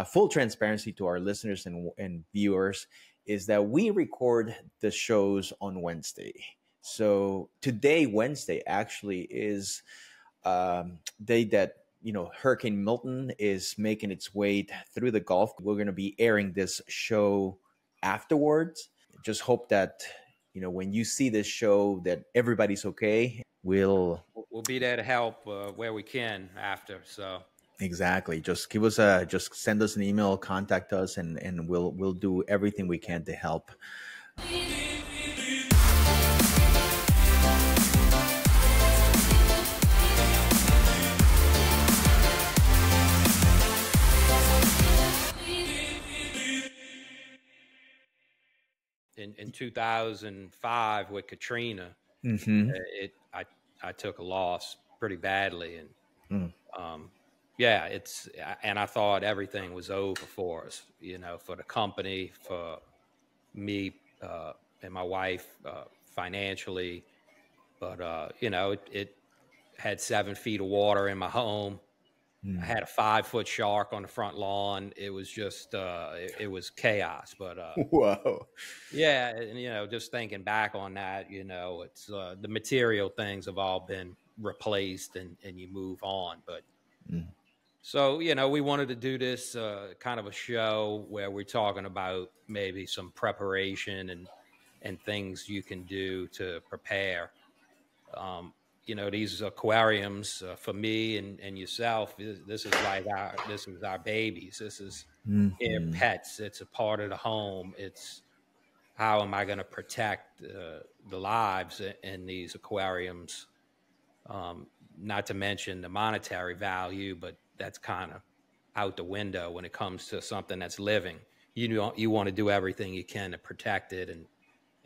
full transparency to our listeners and viewers is that we record the shows on Wednesday. So today, Wednesday, actually is day that Hurricane Milton is making its way through the Gulf. We're going to be airing this show afterwards. Just hope that when you see this show that everybody's okay. We'll be there to help where we can after. So exactly, just give us just send us an email, contact us, and we'll do everything we can to help. In 2005 with Katrina, I took a loss pretty badly, and and I thought everything was over for us, for the company, for me and my wife financially, but it had 7 feet of water in my home. I had a 5-foot shark on the front lawn. It was just, it was chaos. But whoa, yeah, and just thinking back on that, it's the material things have all been replaced, and you move on. But so we wanted to do this kind of a show where we're talking about maybe some preparation and things you can do to prepare. These aquariums for me and yourself, this is our babies. This is their pets. It's a part of the home. It's how am I going to protect the lives in these aquariums? Not to mention the monetary value, but that's kind of out the window when it comes to something that's living. You want to do everything you can to protect it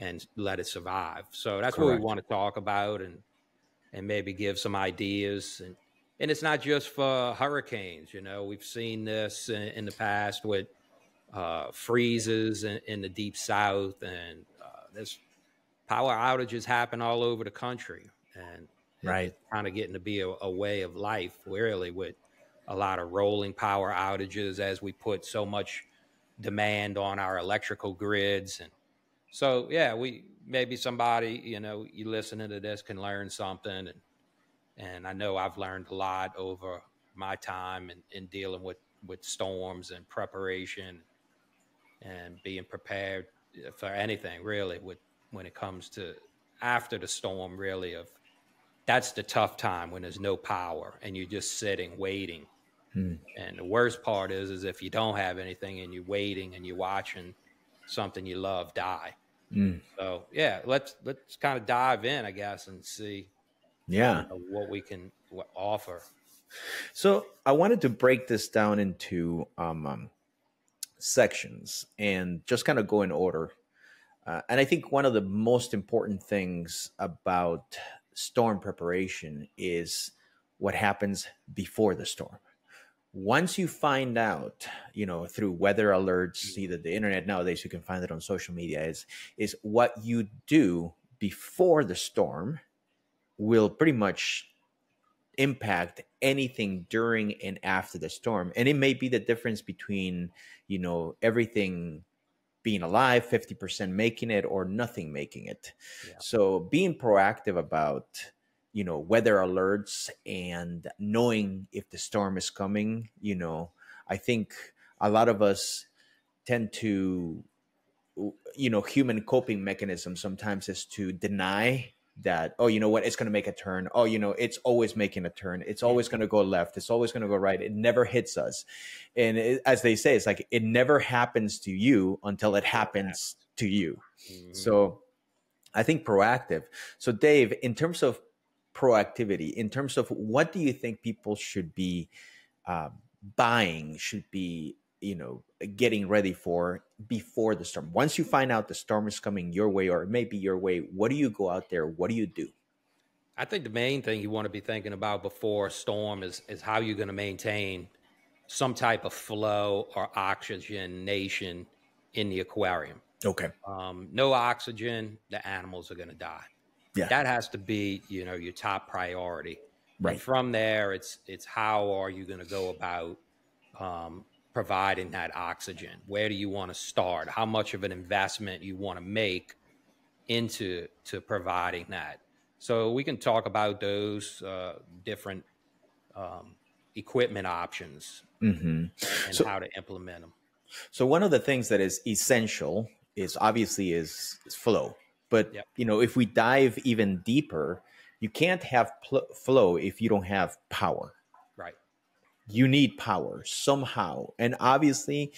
and let it survive. So that's Correct. What we want to talk about and maybe give some ideas. And it's not just for hurricanes. We've seen this in the past with freezes in the deep south, and there's power outages happen all over the country. And it's kind of getting to be a way of life, really, with a lot of rolling power outages as we put so much demand on our electrical grids. And so, maybe somebody, you listening to this can learn something. And I know I've learned a lot over my time in dealing with storms and preparation and being prepared for anything, really, when it comes to after the storm, really. That's the tough time when there's no power and you're just sitting, waiting. And the worst part is if you don't have anything and you're waiting and you're watching something you love die. So let's kind of dive in, I guess, and see what we can offer. So I wanted to break this down into sections and just kind of go in order. And I think one of the most important things about storm preparation is what happens before the storm. Once you find out, through weather alerts, either the internet nowadays, you can find it on social media, is what you do before the storm will pretty much impact anything during and after the storm. And it may be the difference between, everything being alive, 50% making it, or nothing making it. Yeah. So being proactive about weather alerts and knowing if the storm is coming, I think a lot of us tend to, human coping mechanism sometimes is to deny that, oh, you know what, it's going to make a turn. Oh, it's always making a turn. It's always going to go left. It's always going to go right. It never hits us. And as they say, it's like, it never happens to you until it happens to you. So I think proactive. So Dave, in terms of proactivity, in terms of what do you think people should be buying, should be getting ready for before the storm? Once you find out the storm is coming your way, or maybe your way, what do you go out there? What do you do? I think the main thing you want to be thinking about before a storm is how you're going to maintain some type of flow or oxygenation in the aquarium. Okay. No oxygen, the animals are going to die. Yeah. That has to be, your top priority. Right. And from there, it's how are you going to go about providing that oxygen? Where do you want to start? How much of an investment you want to make into providing that? So we can talk about those different equipment options and So, how to implement them. so one of the things that is essential is obviously is flow. But Yep. if we dive even deeper, you can't have flow if you don't have power. Right. You need power somehow, and obviously,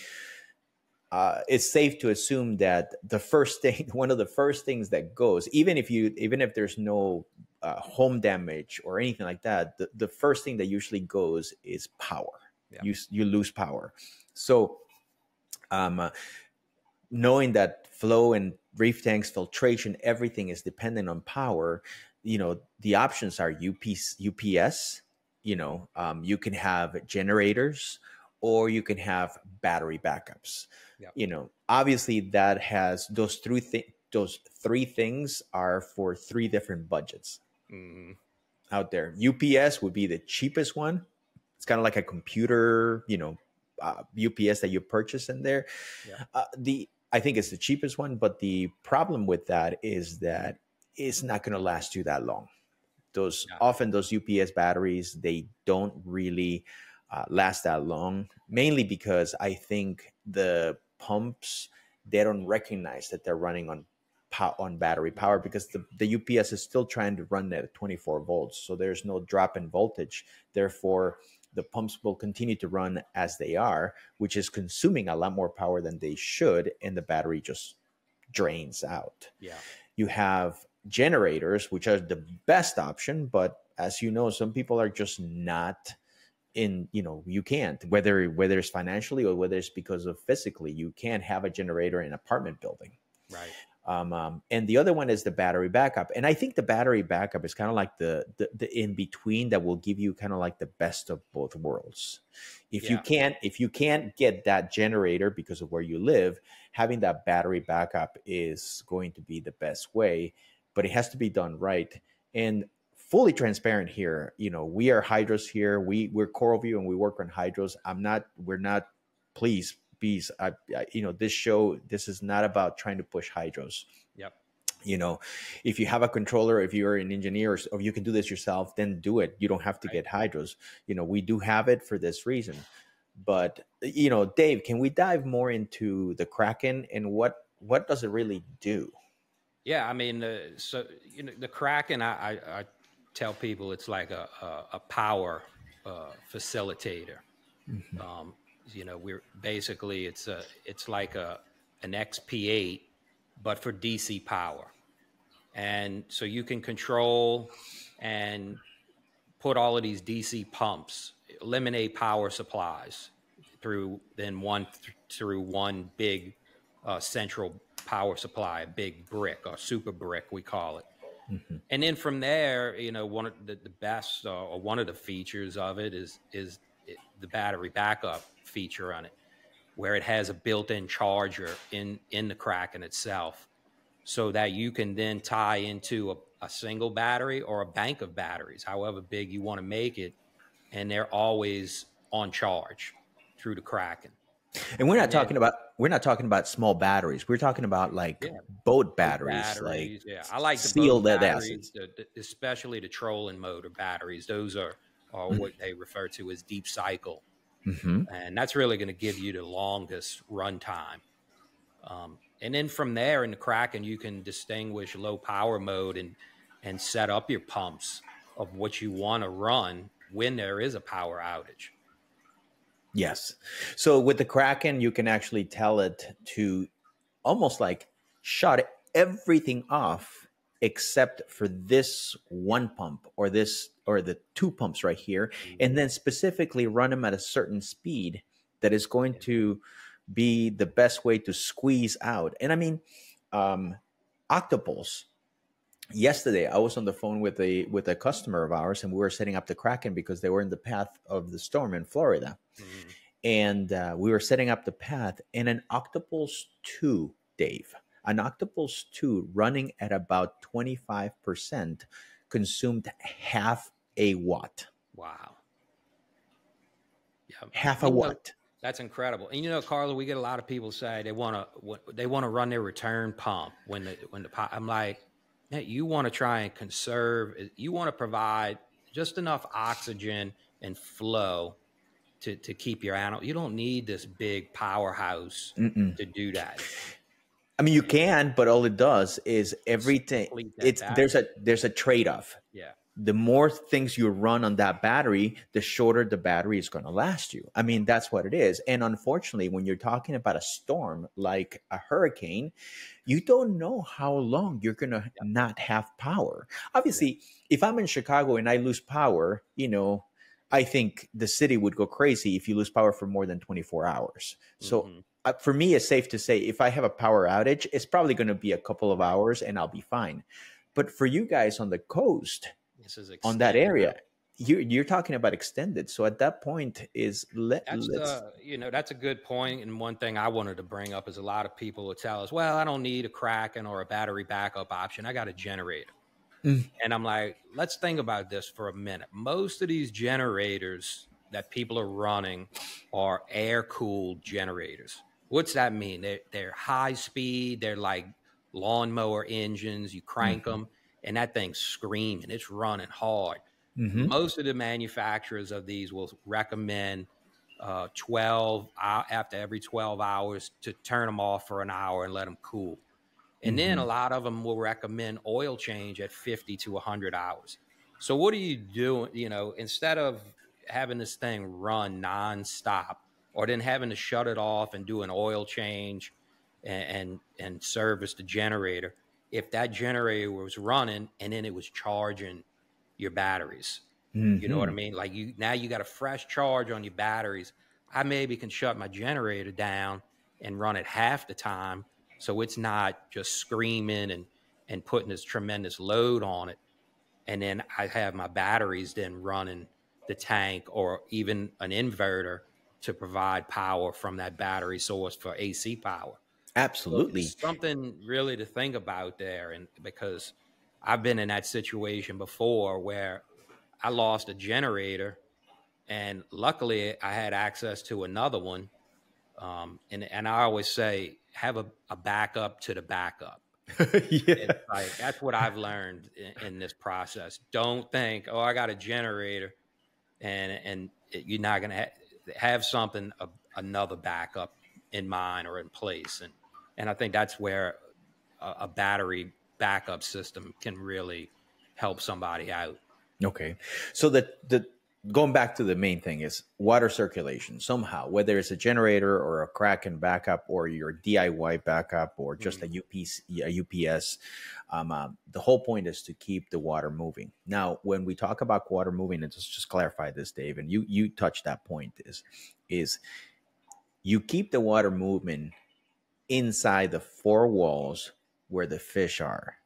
it's safe to assume that the first thing, one of the first things that goes, even if there's no home damage or anything like that, the first thing that usually goes is power. Yep. You lose power. So, knowing that flow and reef tanks, filtration, everything is dependent on power, the options are UPS. You can have generators, or you can have battery backups. Yep. Obviously that has those three things are for three different budgets out there. UPS would be the cheapest one. It's kind of like a computer, UPS that you purchase in there. Yeah. I think it's the cheapest one, but the problem with that is that it's not going to last you that long. Often those UPS batteries, they don't really last that long, mainly because I think the pumps, they don't recognize that they're running on battery power, because the UPS is still trying to run at 24 volts. So there's no drop in voltage. Therefore, the pumps will continue to run as they are, which is consuming a lot more power than they should, and the battery just drains out. Yeah. You have generators, which are the best option, but as you know, some people are just not in, you can't, whether it's financially or whether it's because of physically, you can't have a generator in an apartment building. Right. And the other one is the battery backup. And I think the battery backup is kind of like the in between that will give you kind of like the best of both worlds. If you can't get that generator because of where you live, having that battery backup is going to be the best way, but it has to be done right. And fully transparent here, we are hydros here. We're CoralVue and we work on hydros. We're not, please, this is not about trying to push hydros. Yep. If you have a controller, if you're an engineer, or you can do this yourself, then do it. You don't have to get hydros. We do have it for this reason. But, Dave, can we dive more into the Chacon and what does it really do? Yeah. I mean, the Chacon, I tell people it's like a power facilitator. Mm-hmm. We're basically, it's like an XP8, but for DC power. And so you can control and put all of these DC pumps, eliminate power supplies through one big central power supply, a big brick or super brick, we call it. Mm-hmm. And then from there, one of the best or one of the features of it is the battery backup feature on it, where it has a built-in charger in the Chacon itself, so that you can then tie into a single battery or a bank of batteries, however big you want to make it, and they're always on charge through the Chacon. And we're not talking about small batteries. We're talking about boat batteries. I like the boat batteries, especially the trolling motor batteries. Those are what they refer to as deep cycle. Mm-hmm. And that's really going to give you the longest run time. And then from there in the Chacon, you can distinguish low power mode and set up your pumps of what you want to run when there is a power outage. Yes. So with the Chacon, you can actually tell it to almost like shut everything off except for this one pump or the two pumps right here, and then specifically run them at a certain speed that is going to be the best way to squeeze out. And I mean, octopus. Yesterday, I was on the phone with a customer of ours, and we were setting up the Chacon because they were in the path of the storm in Florida. Mm-hmm. And we were setting up the path, and an Octopus 2, Dave, an Octopus 2 running at about 25% consumed half a watt. Wow. Yeah. Half a watt. That's incredible. And you know, Carla, we get a lot of people say they want to run their return pump I'm like, yeah, you want to try and conserve, you want to provide just enough oxygen and flow to keep your animal. You don't need this big powerhouse to do that. I mean, you can, but all it does is everything. There's a trade-off. Yeah. The more things you run on that battery, the shorter the battery is going to last you. I mean, that's what it is. And unfortunately, when you're talking about a storm like a hurricane, you don't know how long you're going to not have power. Obviously, if I'm in Chicago and I lose power, you know, I think the city would go crazy if you lose power for more than 24 hours. So for me, it's safe to say if I have a power outage, it's probably going to be a couple of hours and I'll be fine. But for you guys on the coast, on that area, you're talking about extended. So at that point that's a good point. And one thing I wanted to bring up is a lot of people will tell us, well, I don't need a Chacon or a battery backup option. I got a generator. And I'm like, let's think about this for a minute. Most of these generators that people are running are air-cooled generators. What's that mean? They're high speed. They're like lawnmower engines. You crank them, and that thing's screaming. It's running hard. Most of the manufacturers of these will recommend 12 after every 12 hours to turn them off for an hour and let them cool. And then a lot of them will recommend oil change at 50 to 100 hours. So what are you doing? You know, instead of having this thing run nonstop, or then having to shut it off and do an oil change and service the generator, if that generator was running and then it was charging your batteries, you know what I mean? Like now you got a fresh charge on your batteries. I maybe can shut my generator down and run it half the time, so it's not just screaming and putting this tremendous load on it. And then I have my batteries then running the tank or even an inverter to provide power from that battery source for AC power. Absolutely. So something really to think about there. And because I've been in that situation before where I lost a generator and luckily I had access to another one. And I always say, have a backup to the backup. It's like, that's what I've learned in this process. Don't think, oh, I got a generator and you're not going to have something, another backup in mind or in place. And I think that's where a battery backup system can really help somebody out. Okay. So the going back to the main thing is water circulation somehow, whether it's a generator or a Chacon backup or your DIY backup or just a UPS. The whole point is to keep the water moving. Now, when we talk about water moving, and just clarify this, Dave, and you touched that point, is you keep the water moving inside the four walls where the fish are.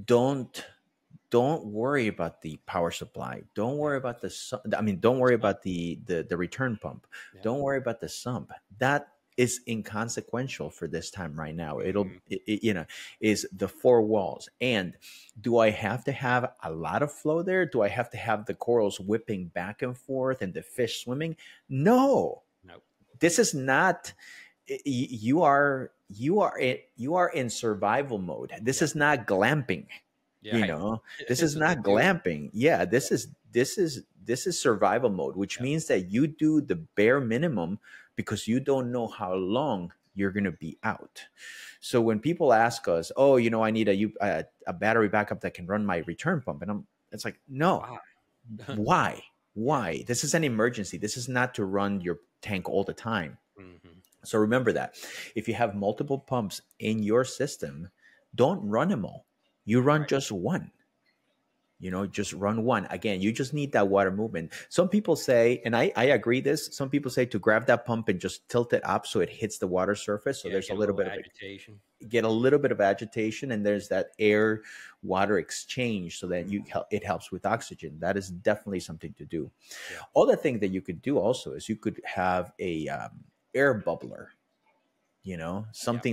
Don't worry about the power supply. Don't worry about don't worry about the return pump. Yeah. Don't worry about the sump. That is inconsequential for this time right now. Is the four walls. And do I have to have a lot of flow there? Do I have to have the corals whipping back and forth and the fish swimming? No. This is not. You are in survival mode. This is not glamping. Yeah, this is not glamping. Yeah, this is survival mode, which means that you do the bare minimum because you don't know how long you're going to be out. So when people ask us, oh, I need a battery backup that can run my return pump, and it's like, no, why? This is an emergency. This is not to run your tank all the time. So remember that if you have multiple pumps in your system, don't run them all. You run just one, just run one. Again, you just need that water movement. Some people say, and I agree this, some people say to grab that pump and just tilt it up so it hits the water surface. So there's a little bit of agitation. Get a little bit of agitation, and there's that air water exchange so that it helps with oxygen. That is definitely something to do. Yeah. Other thing that you could do also is you could have a air bubbler. You know, Yep.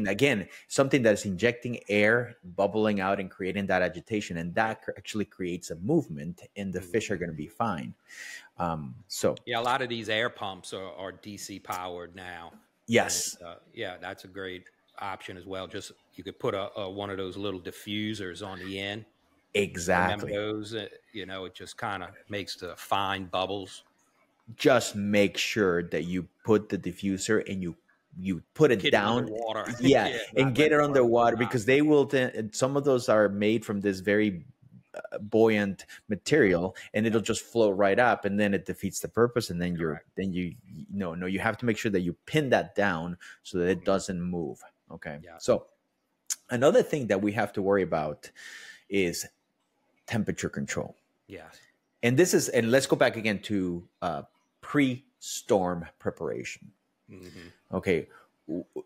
something that's injecting air, bubbling out, and creating that agitation, and Yeah. that actually creates a movement, and the fish are Mhm. going to be fine. So Yeah, a lot of these air pumps are DC powered now, and yes, yeah, that's a great option as well. Just you could put a one of those little diffusers on the end. Remember exactly. those? You know, it just kind of makes the fine bubbles. Just make sure that you put the diffuser and you put it Get it down, underwater. yeah, Yeah, and not let get it it float too underwater, high. because they will some of those are made from this very buoyant Yeah, material, and it'll yeah, just float right up, and then it defeats the purpose, and then correct. you no, you have to make sure that you pin that down so that it Mhm. doesn't move. Okay, Yeah. so another thing that we have to worry about is temperature control. Yes. And let's go back again to pre-storm preparation. Hmm. Okay,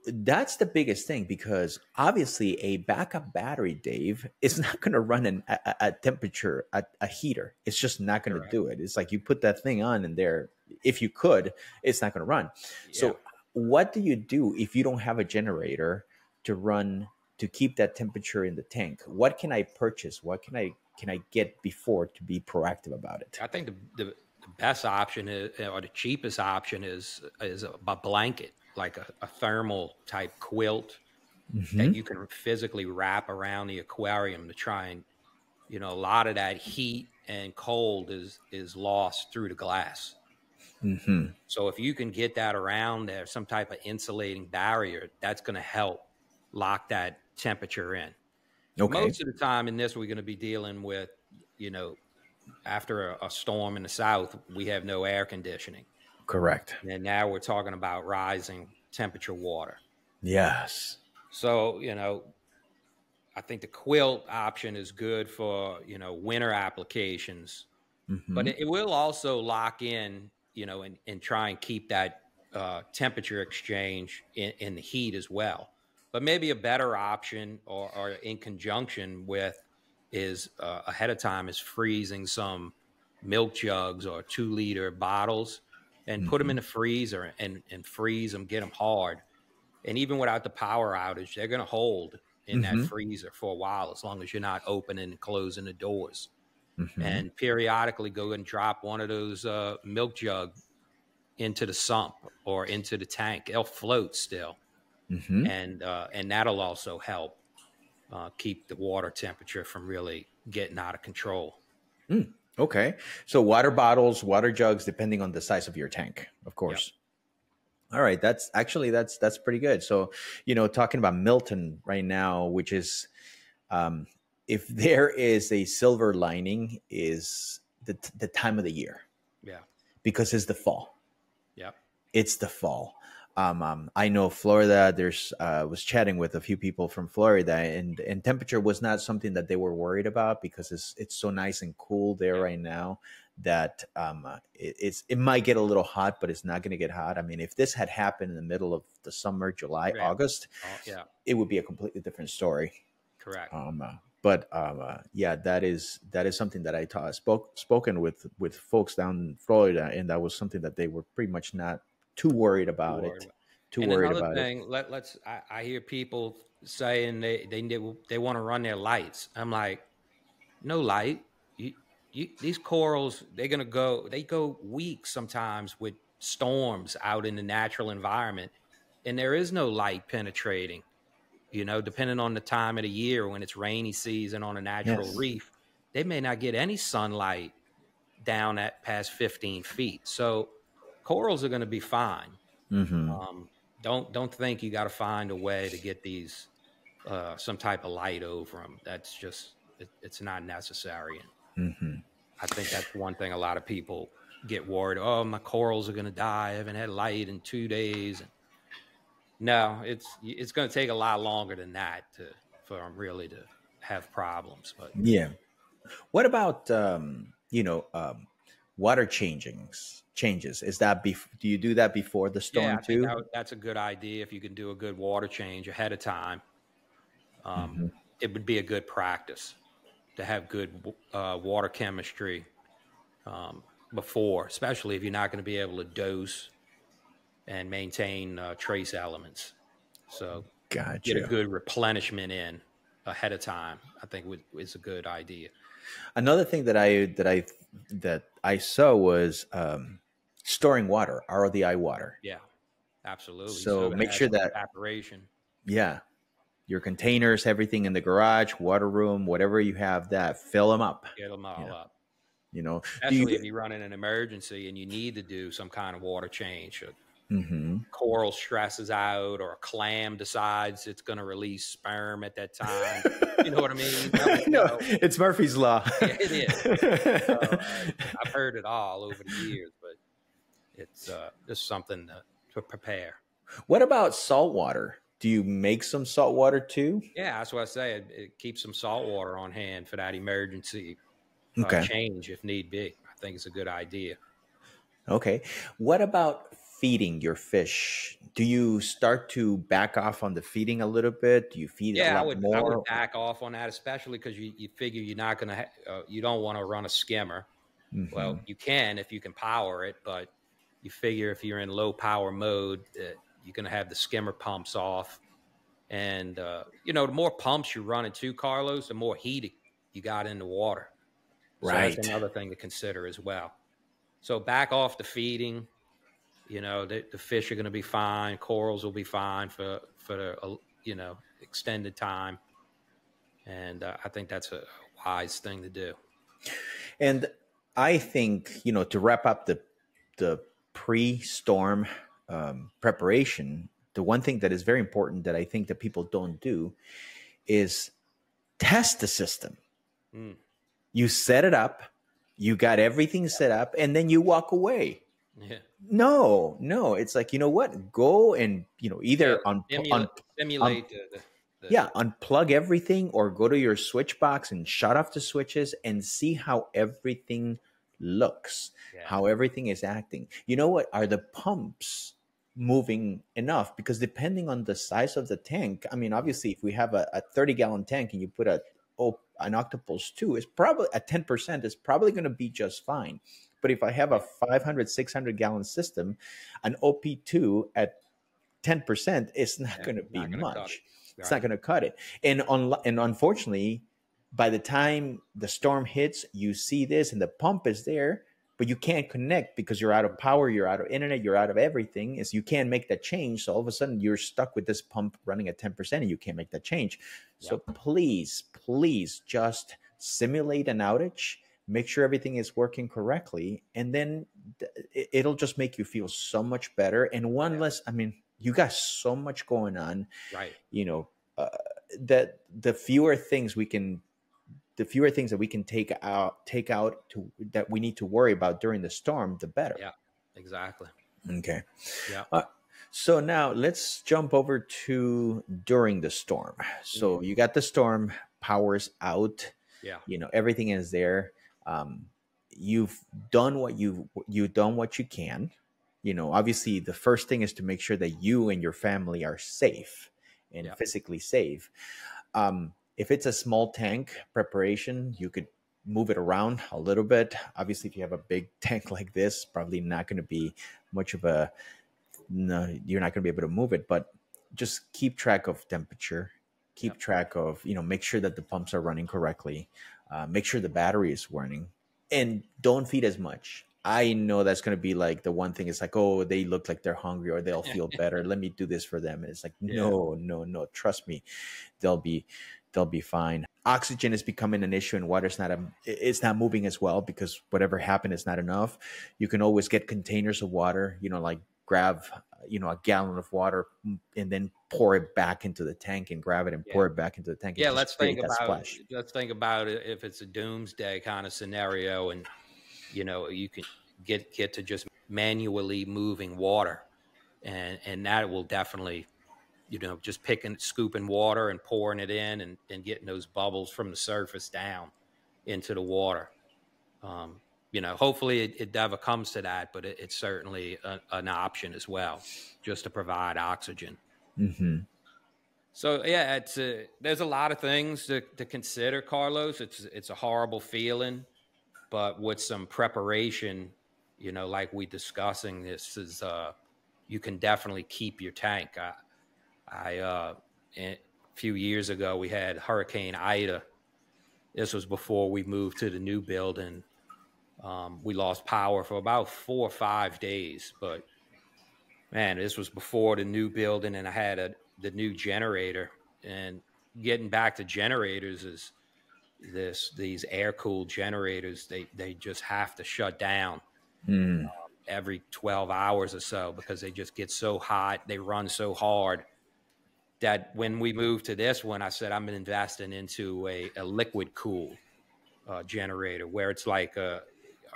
that's the biggest thing, because obviously a backup battery, Dave, is not going to run a temperature, a heater. It's just not going to Correct. do it. It's like you put that thing on and there, if you could, it's not going to run. Yeah. So what do you do if you don't have a generator to run to keep that temperature in the tank? What can I purchase? What can I get before to be proactive about it? I think the best option is, or the cheapest option is a blanket, like a thermal type quilt that Hmm. you can physically wrap around the aquarium to try and, you know, a lot of that heat and cold is lost through the glass. Hmm. So if you can get that around there, some type of insulating barrier, that's going to help lock that temperature in. Okay, Most of the time in this, we're going to be dealing with, you know, after a storm in the south, we have no air conditioning. correct. And now we're talking about rising temperature water. Yes. So, you know, I think the quilt option is good for, you know, winter applications, but Hmm. it will also lock in, you know, and try and keep that temperature exchange in the heat as well. But maybe a better option, or in conjunction with, is ahead of time is freezing some milk jugs or 2 liter bottles and put them in Hmm. the freezer and freeze them, get them hard. And even without the power outage, they're going to hold in that Hmm. freezer for a while, as long as you're not opening and closing the doors. Hmm. And periodically go and drop one of those milk jug into the sump or into the tank. They'll float still, Hmm. and that'll also help keep the water temperature from really getting out of control. Mm, okay. So water bottles, water jugs, depending on the size of your tank, of Yep. course. All right. That's pretty good. So, talking about Milton right now, which is, um, if there is a silver lining, is the time of the year, Yeah. because it's the fall. Yep. It's the fall. I know Florida. There's was chatting with a few people from Florida, and temperature was not something that they were worried about, because it's so nice and cool there Yep. right now that it might get a little hot, but it's not going to get hot. I mean, if this had happened in the middle of the summer, July, Yeah. August, Oh, yeah. it would be a completely different story. Correct. But yeah, that is something that I spoken with folks down in Florida, and that was something that they were pretty much not too worried Too about worried it. about. Too And worried another about it. thing, let's I hear people saying they want to run their lights. I'm like, no light. These corals, they go weeks sometimes with storms out in the natural environment, and there is no light penetrating. You know, depending on the time of the year, when it's rainy season on a natural Yes. reef, they may not get any sunlight down at past 15 feet. So corals are going to be fine. Mm-hmm. Um, don't think you got to find a way to get these some type of light over them. That's just it's not necessary. And Mm-hmm. I think that's one thing a lot of people get worried. Oh, my corals are going to die. I haven't had light in 2 days. And no, it's going to take a lot longer than that for them really to have problems. But Yeah. What about water changes? Is that do you do that before the yeah, storm I think too? that's a good idea if you can do a good water change ahead of time. Um, Mm-hmm. it would be a good practice to have good water chemistry before, especially if you're not going to be able to dose and maintain trace elements. So get a Gotcha. good replenishment in ahead of time, I think is a good idea. Another thing that I saw was storing water, RODI water. Yeah, absolutely. So So it make has sure some that, evaporation. yeah, your containers, everything in the garage, water room, whatever you have, that fill them up. Get them all Yeah, up. do you? Especially if you run in an emergency and you need to do some kind of water change. Mm-hmm. Coral stresses out, or a clam decides it's going to release sperm at that time. You know what I mean? You never No, know. it's Murphy's law. Yeah, it is. So, I've heard it all over the years, but it's just something to prepare. What about salt water? Do you make some salt water too? Yeah, that's what I say. It keeps some salt water on hand for that emergency Okay. change if need be. I think it's a good idea. Okay. What about feeding your fish? Do you start to back off on the feeding a little bit? Do you feed a Yeah, lot I would more? back off on that, especially because you figure you're not going to you don't want to run a skimmer. Mm-hmm. Well, you can if you can power it, but you figure if you're in low power mode, you're going to have the skimmer pumps off. And, the more pumps you're running too, Carlos, the more heat you got in the water. So Right. that's another thing to consider as well. So back off the feeding. The fish are going to be fine. Corals will be fine for extended time. And I think that's a wise thing to do. And I think, to wrap up the pre-storm preparation, the one thing that is very important that I think that people don't do is test the system. Mm. You set it up, you got everything set up, and then you walk away. Yeah. No, it's like, you know what? Go and, either simulate unplug everything, or go to your switch box and shut off the switches and see how everything looks, how everything is acting. You know what? Are the pumps moving enough? Because depending on the size of the tank, I mean, obviously, if we have a 30-gallon tank and you put an Octopus 2, is probably at 10% is probably going to be just fine. But if I have a 500, 600-gallon system, an OP2 at 10% is not going to be much. It's not going to cut it. And unfortunately, by the time the storm hits, you see this and the pump is there, but you can't connect because you're out of power, you're out of internet, you're out of everything. Is you can't make that change. So all of a sudden you're stuck with this pump running at 10% and you can't make that change. Yep. So please just simulate an outage, make sure everything is working correctly, and then it'll just make you feel so much better. And one less, I mean, you got so much going on, right? That the fewer things that we can take out to that we need to worry about during the storm, the better. Yeah, exactly. Okay. Yeah. So now let's jump over to during the storm. So you got the storm, power's out. Yeah. Everything is there. You've done what you've done what you can. Obviously the first thing is to make sure that you and your family are safe and physically safe. If it's a small tank preparation, you could move it around a little bit. Obviously, if you have a big tank like this, probably not going to be much of you're not going to be able to move it, but just keep track of temperature, keep track of, make sure that the pumps are running correctly, make sure the battery is running, and don't feed as much. I know that's going to be like the one thing. It's like, oh, they look like they're hungry or they'll feel better. Let me do this for them. And it's like, no, trust me, they'll be fine. Oxygen is becoming an issue and water's it's not moving as well because whatever happened is not enough. You can always get containers of water, like grab, a gallon of water and then pour it back into the tank and grab it and pour it back into the tank. Yeah. Let's think about it. If it's a doomsday kind of scenario and, you can get to just manually moving water and that will definitely, just scooping water and pouring it in and getting those bubbles from the surface down into the water. Hopefully it never comes to that, but it's certainly an option as well, just to provide oxygen. Mm-hmm. So yeah, there's a lot of things to consider, Carlos. It's a horrible feeling, but with some preparation, like we discussing, this is you can definitely keep your tank. A few years ago, we had Hurricane Ida. This was before we moved to the new building. We lost power for about 4 or 5 days, but man, this was before the new building, and I had the new generator. And getting back to generators is these air cooled generators. They just have to shut down every 12 hours or so because they just get so hot. They run so hard that when we moved to this one, I said I'm investing into a liquid cool generator where it's like a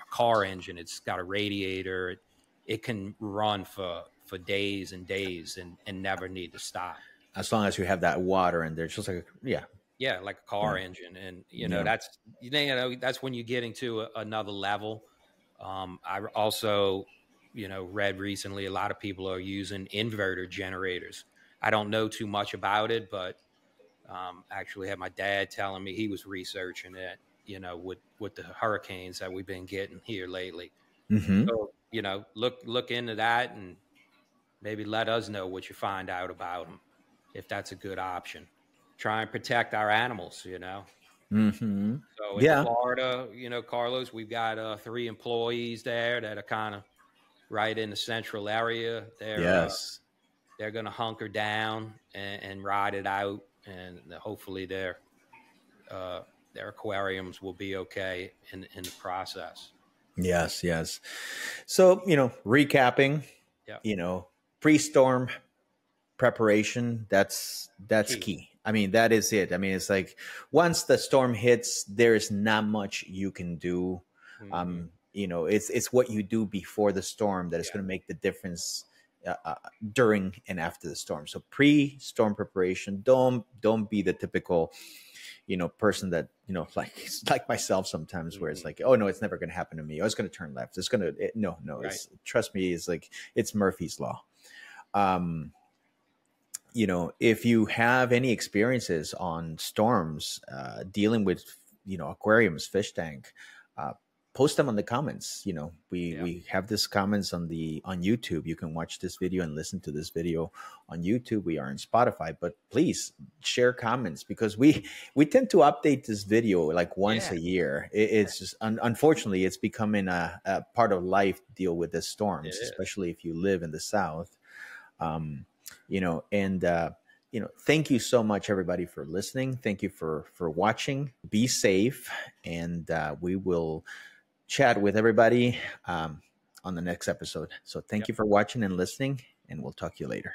car engine. It's got a radiator. It can run for days and days and never need to stop. As long as you have that water in there, it's just like, yeah, like a car engine. And, that's when you're getting to another level. I also, read recently, a lot of people are using inverter generators. I don't know too much about it, but actually had my dad telling me he was researching it, with the hurricanes that we've been getting here lately. Mm-hmm. So, look into that and maybe let us know what you find out about them, if that's a good option. Try and protect our animals, Mm-hmm. So in Florida, Carlos, we've got 3 employees there that are kind of right in the central area. They're going to hunker down and ride it out, and hopefully their aquariums will be okay in the process. Yes. So, recapping, pre-storm preparation, that's key. I mean, that is it. I mean, it's like once the storm hits, there is not much you can do. Mm-hmm. It's what you do before the storm that is going to make the difference during and after the storm. So pre-storm preparation, don't be the typical, person that, like myself sometimes, where it's like, oh no, it's never going to happen to me. Oh, it's going to turn left. It's going to, no. Right. Trust me. It's like, it's Murphy's Law. If you have any experiences on storms, dealing with, aquariums, fish tank, post them on the comments. We have this comments on YouTube. You can watch this video and listen to this video on YouTube. We are on Spotify, but please share comments because we tend to update this video like once a year. It's just, unfortunately, it's becoming a part of life to deal with the storms, especially if you live in the South. Thank you so much, everybody, for listening. Thank you for watching. Be safe, and we will chat with everybody on the next episode. So thank you for watching and listening, and we'll talk to you later.